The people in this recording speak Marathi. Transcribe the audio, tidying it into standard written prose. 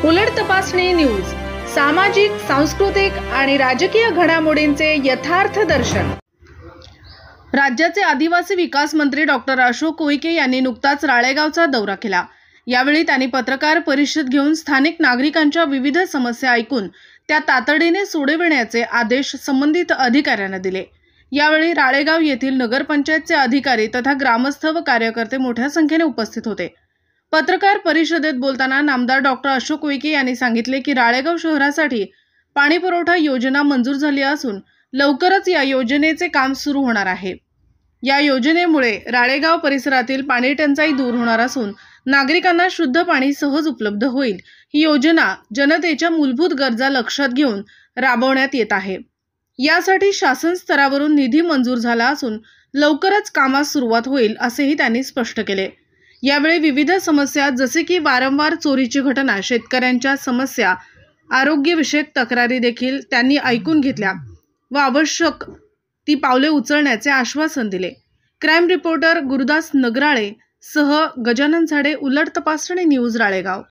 उलट तपासणी न्यूज, सामाजिक, सांस्कृतिक आणि राजकीय घडामोडींचे यथार्थ दर्शन। राज्याचे आदिवासी विकास मंत्री डॉक्टर अशोक उईके यांनी नुकताच राळेगावचा दौरा केला। यावेळी त्यांनी पत्रकार परिषद घेऊन स्थानिक नागरिकांच्या विविध समस्या ऐकून त्या तातडीने सोडविण्याचे आदेश संबंधित अधिकाऱ्यांना दिले। यावेळी राळेगाव येथील नगरपंचायतचे अधिकारी तथा ग्रामस्थ व कार्यकर्ते मोठ्या संख्येने उपस्थित होते। पत्रकार परिषदेत बोलताना नामदार डॉक्टर अशोक उईके यांनी सांगितले की राळेगाव शहरासाठी पाणी पुरवठा योजना मंजूर झाली असून लवकरच या योजनेचे काम सुरू होणार आहे। या योजनेमुळे राळेगाव परिसरातील पाणी टंचाई दूर होणार असून नागरिकांना शुद्ध पाणी सहज उपलब्ध होईल। ही योजना जनतेच्या मूलभूत गरजा लक्षात घेऊन राबवण्यात येत आहे। यासाठी शासन स्तरावरून निधी मंजूर झाला असून लवकरच कामास सुरुवात होईल असेही त्यांनी स्पष्ट केले। यावेळी विविध समस्या जसे की वारंवार चोरीची घटना, शेतकऱ्यांच्या समस्या, आरोग्यविषयक तक्रारी देखील त्यांनी ऐकून घेतल्या व आवश्यक ती पावले उचलण्याचे आश्वासन दिले। क्राईम रिपोर्टर गुरुदास नगराळे सह गजानन झाडे, उलट तपासणी न्यूज, राळेगाव।